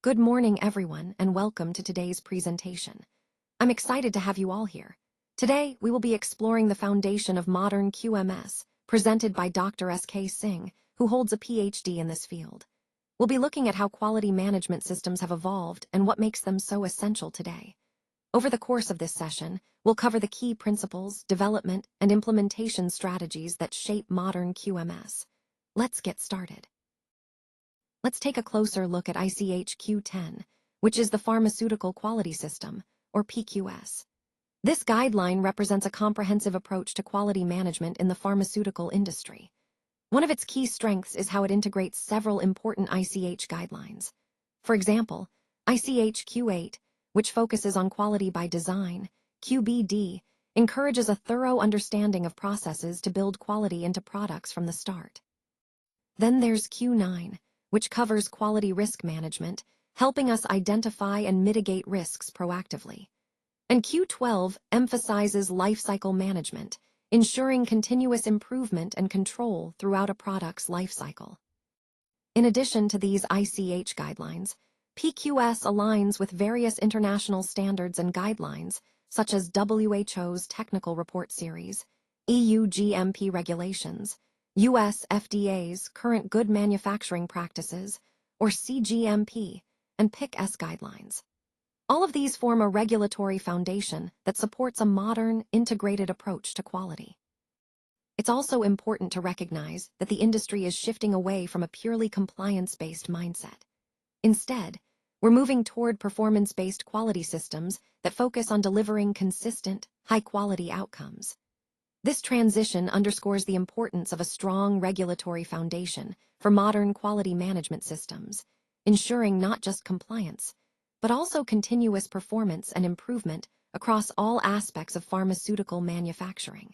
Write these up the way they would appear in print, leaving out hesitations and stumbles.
Good morning, everyone, and welcome to today's presentation. I'm excited to have you all here. Today, we will be exploring the foundation of modern QMS, presented by Dr. S.K. Singh, who holds a PhD in this field. We'll be looking at how quality management systems have evolved and what makes them so essential today. Over the course of this session, we'll cover the key principles, development, and implementation strategies that shape modern QMS. Let's get started. Let's take a closer look at ICH Q10, which is the Pharmaceutical Quality System, or PQS. This guideline represents a comprehensive approach to quality management in the pharmaceutical industry. One of its key strengths is how it integrates several important ICH guidelines. For example, ICH Q8, which focuses on quality by design, QBD, encourages a thorough understanding of processes to build quality into products from the start. Then there's Q9, which covers quality risk management, helping us identify and mitigate risks proactively. And Q12 emphasizes lifecycle management, ensuring continuous improvement and control throughout a product's lifecycle. In addition to these ICH guidelines, PQS aligns with various international standards and guidelines, such as WHO's Technical Report Series, EU GMP regulations, U.S. FDA's Current Good Manufacturing Practices, or CGMP, and PIC-S guidelines. All of these form a regulatory foundation that supports a modern, integrated approach to quality. It's also important to recognize that the industry is shifting away from a purely compliance-based mindset. Instead, we're moving toward performance-based quality systems that focus on delivering consistent, high-quality outcomes. This transition underscores the importance of a strong regulatory foundation for modern quality management systems, ensuring not just compliance, but also continuous performance and improvement across all aspects of pharmaceutical manufacturing.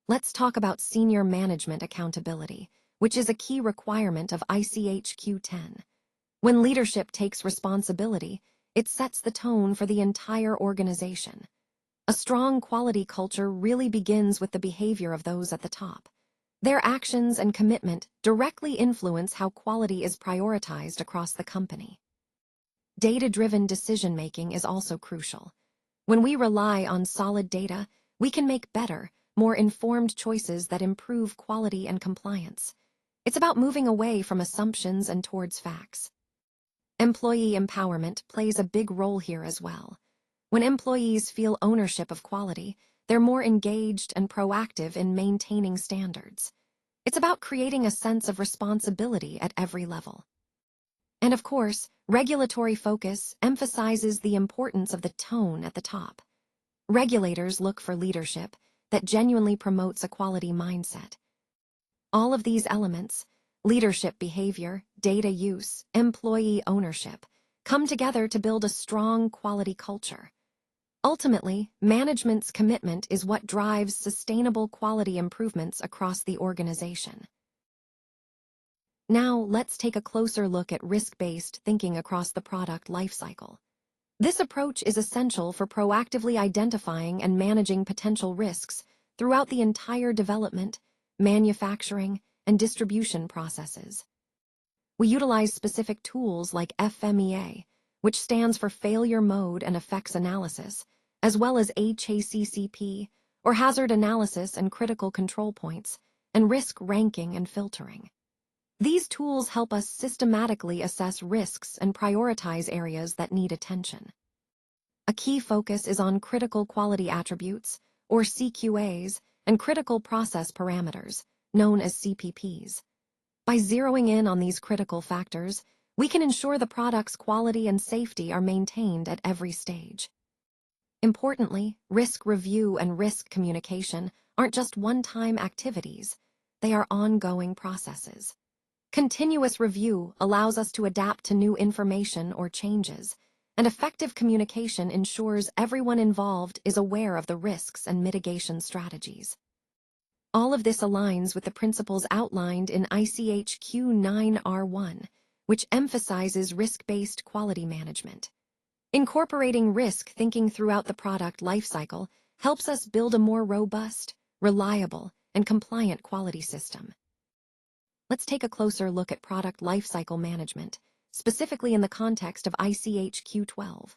Let's talk about senior management accountability, which is a key requirement of ICH Q10. When leadership takes responsibility, it sets the tone for the entire organization. A strong quality culture really begins with the behavior of those at the top. Their actions and commitment directly influence how quality is prioritized across the company. Data-driven decision-making is also crucial. When we rely on solid data, we can make better, more informed choices that improve quality and compliance. It's about moving away from assumptions and towards facts. Employee empowerment plays a big role here as well. When employees feel ownership of quality, they're more engaged and proactive in maintaining standards. It's about creating a sense of responsibility at every level. And of course, regulatory focus emphasizes the importance of the tone at the top. Regulators look for leadership that genuinely promotes a quality mindset. All of these elements, leadership behavior, data use, employee ownership, come together to build a strong quality culture. Ultimately, management's commitment is what drives sustainable quality improvements across the organization. Now, let's take a closer look at risk-based thinking across the product lifecycle. This approach is essential for proactively identifying and managing potential risks throughout the entire development, manufacturing, and distribution processes. We utilize specific tools like FMEA, which stands for Failure Mode and Effects Analysis, as well as HACCP, or Hazard Analysis and Critical Control Points, and Risk Ranking and Filtering. These tools help us systematically assess risks and prioritize areas that need attention. A key focus is on critical quality attributes, or CQAs, and critical process parameters, known as CPPs. By zeroing in on these critical factors, we can ensure the product's quality and safety are maintained at every stage. Importantly, risk review and risk communication aren't just one-time activities, they are ongoing processes. Continuous review allows us to adapt to new information or changes, and effective communication ensures everyone involved is aware of the risks and mitigation strategies. All of this aligns with the principles outlined in ICH Q9R1, which emphasizes risk-based quality management. Incorporating risk thinking throughout the product lifecycle helps us build a more robust, reliable, and compliant quality system. Let's take a closer look at product lifecycle management, specifically in the context of ICH Q12.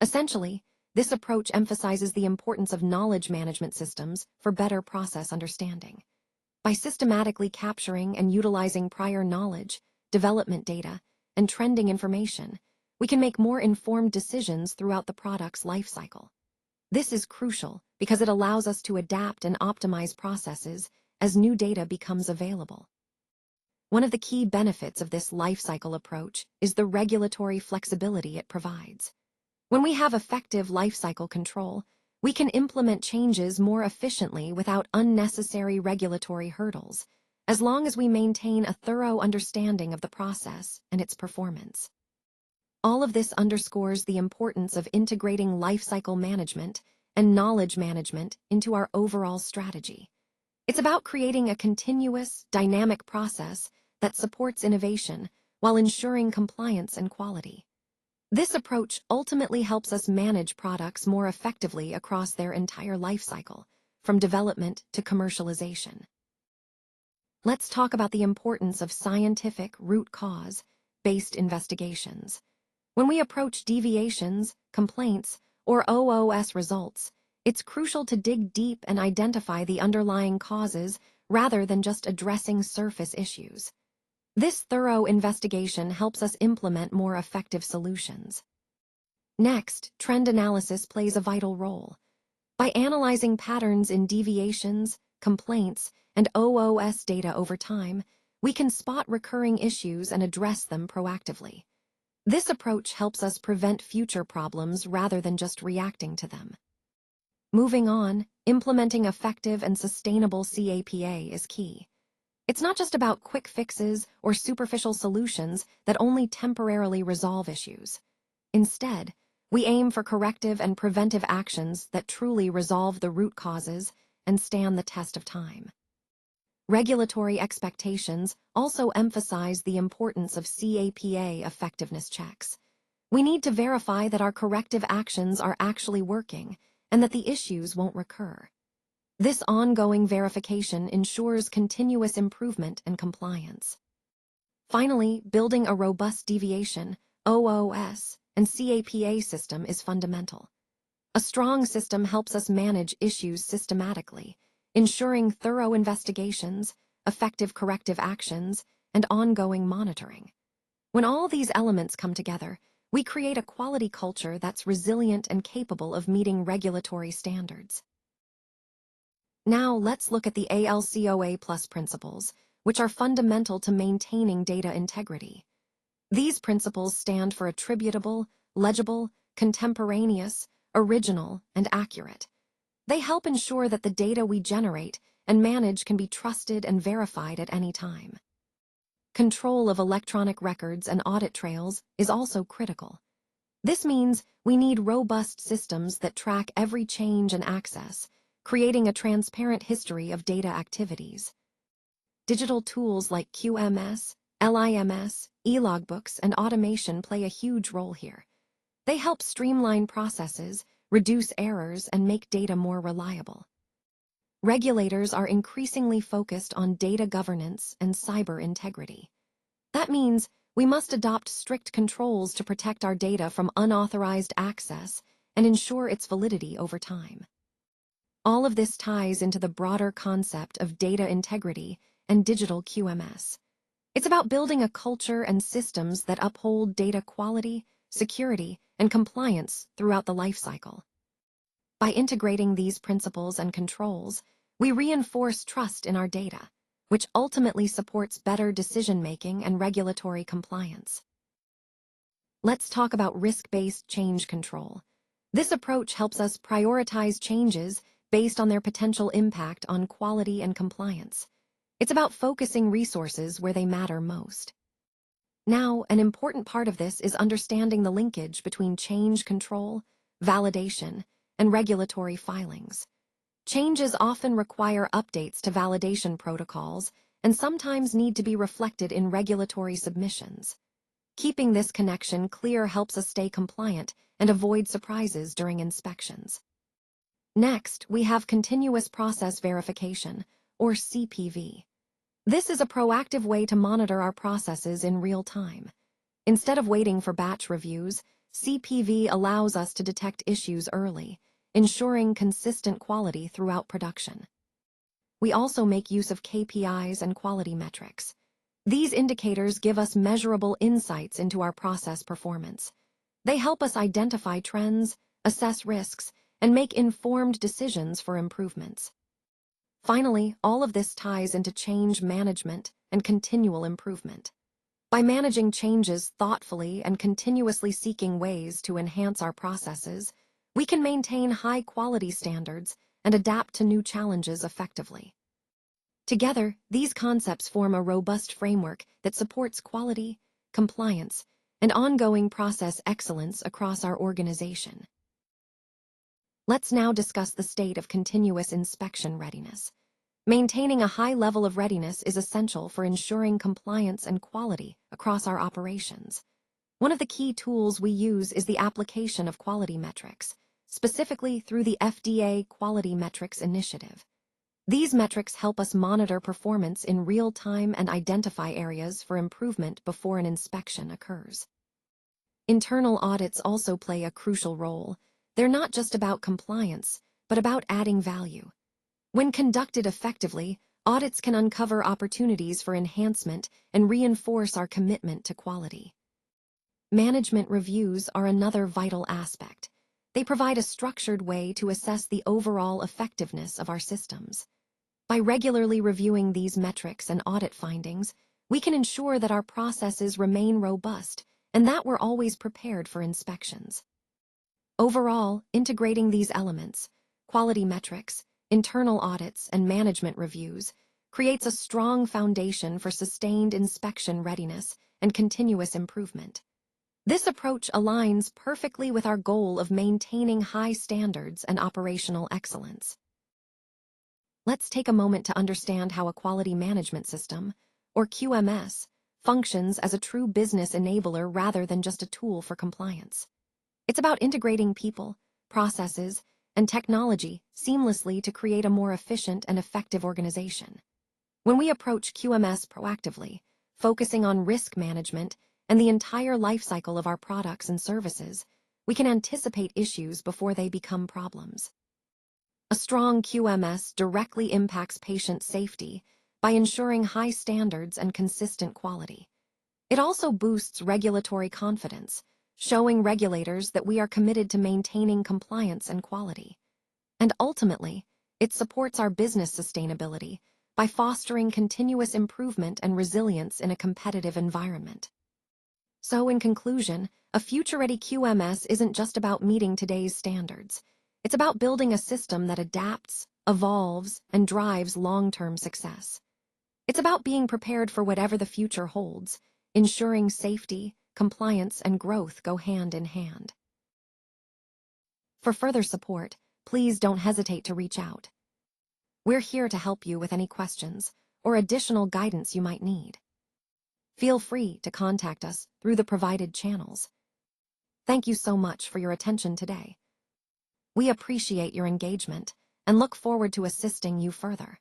Essentially, this approach emphasizes the importance of knowledge management systems for better process understanding. By systematically capturing and utilizing prior knowledge, development data, and trending information, we can make more informed decisions throughout the product's lifecycle. This is crucial because it allows us to adapt and optimize processes as new data becomes available. One of the key benefits of this lifecycle approach is the regulatory flexibility it provides. When we have effective lifecycle control, we can implement changes more efficiently without unnecessary regulatory hurdles, as long as we maintain a thorough understanding of the process and its performance. All of this underscores the importance of integrating lifecycle management and knowledge management into our overall strategy. It's about creating a continuous, dynamic process that supports innovation while ensuring compliance and quality. This approach ultimately helps us manage products more effectively across their entire lifecycle, from development to commercialization. Let's talk about the importance of scientific root cause-based investigations. When we approach deviations, complaints, or OOS results, it's crucial to dig deep and identify the underlying causes rather than just addressing surface issues. This thorough investigation helps us implement more effective solutions. Next, trend analysis plays a vital role. By analyzing patterns in deviations, complaints, and OOS data over time, we can spot recurring issues and address them proactively. This approach helps us prevent future problems rather than just reacting to them. Moving on, implementing effective and sustainable CAPA is key. It's not just about quick fixes or superficial solutions that only temporarily resolve issues. Instead, we aim for corrective and preventive actions that truly resolve the root causes and stand the test of time. Regulatory expectations also emphasize the importance of CAPA effectiveness checks. We need to verify that our corrective actions are actually working and that the issues won't recur. This ongoing verification ensures continuous improvement and compliance. Finally, building a robust deviation, OOS, and CAPA system is fundamental. A strong system helps us manage issues systematically, ensuring thorough investigations, effective corrective actions, and ongoing monitoring. When all these elements come together, we create a quality culture that's resilient and capable of meeting regulatory standards. Now let's look at the ALCOA Plus principles, which are fundamental to maintaining data integrity. These principles stand for attributable, legible, contemporaneous, original, and accurate. They help ensure that the data we generate and manage can be trusted and verified at any time. Control of electronic records and audit trails is also critical. This means we need robust systems that track every change and access, creating a transparent history of data activities. Digital tools like QMS, LIMS, e-logbooks, and automation play a huge role here. They help streamline processes, reduce errors, and make data more reliable. Regulators are increasingly focused on data governance and cyber integrity. That means we must adopt strict controls to protect our data from unauthorized access and ensure its validity over time. All of this ties into the broader concept of data integrity and digital QMS. It's about building a culture and systems that uphold data quality, security, and compliance throughout the lifecycle. By integrating these principles and controls, we reinforce trust in our data, which ultimately supports better decision-making and regulatory compliance. Let's talk about risk-based change control. This approach helps us prioritize changes based on their potential impact on quality and compliance. It's about focusing resources where they matter most. Now, an important part of this is understanding the linkage between change control, validation, and regulatory filings. Changes often require updates to validation protocols and sometimes need to be reflected in regulatory submissions. Keeping this connection clear helps us stay compliant and avoid surprises during inspections. Next, we have continuous process verification, or CPV. This is a proactive way to monitor our processes in real time. Instead of waiting for batch reviews, CPV allows us to detect issues early, ensuring consistent quality throughout production. We also make use of KPIs and quality metrics. These indicators give us measurable insights into our process performance. They help us identify trends, assess risks, and make informed decisions for improvements. Finally, all of this ties into change management and continual improvement. By managing changes thoughtfully and continuously seeking ways to enhance our processes, we can maintain high-quality standards and adapt to new challenges effectively. Together, these concepts form a robust framework that supports quality, compliance, and ongoing process excellence across our organization. Let's now discuss the state of continuous inspection readiness. Maintaining a high level of readiness is essential for ensuring compliance and quality across our operations. One of the key tools we use is the application of quality metrics, specifically through the FDA Quality Metrics Initiative. These metrics help us monitor performance in real time and identify areas for improvement before an inspection occurs. Internal audits also play a crucial role. They're not just about compliance, but about adding value. When conducted effectively, audits can uncover opportunities for enhancement and reinforce our commitment to quality. Management reviews are another vital aspect. They provide a structured way to assess the overall effectiveness of our systems. By regularly reviewing these metrics and audit findings, we can ensure that our processes remain robust and that we're always prepared for inspections. Overall, integrating these elements, quality metrics, internal audits, and management reviews, creates a strong foundation for sustained inspection readiness and continuous improvement. This approach aligns perfectly with our goal of maintaining high standards and operational excellence. Let's take a moment to understand how a quality management system, or QMS, functions as a true business enabler rather than just a tool for compliance. It's about integrating people, processes, and technology seamlessly to create a more efficient and effective organization. When we approach QMS proactively, focusing on risk management and the entire life cycle of our products and services, we can anticipate issues before they become problems. A strong QMS directly impacts patient safety by ensuring high standards and consistent quality. It also boosts regulatory confidence, showing regulators that we are committed to maintaining compliance and quality. And ultimately, it supports our business sustainability by fostering continuous improvement and resilience in a competitive environment. So, in conclusion, a future-ready QMS isn't just about meeting today's standards. It's about building a system that adapts, evolves, and drives long-term success. It's about being prepared for whatever the future holds, ensuring safety, compliance, and growth go hand in hand. For further support, please don't hesitate to reach out. We're here to help you with any questions or additional guidance you might need. Feel free to contact us through the provided channels. Thank you so much for your attention today. We appreciate your engagement and look forward to assisting you further.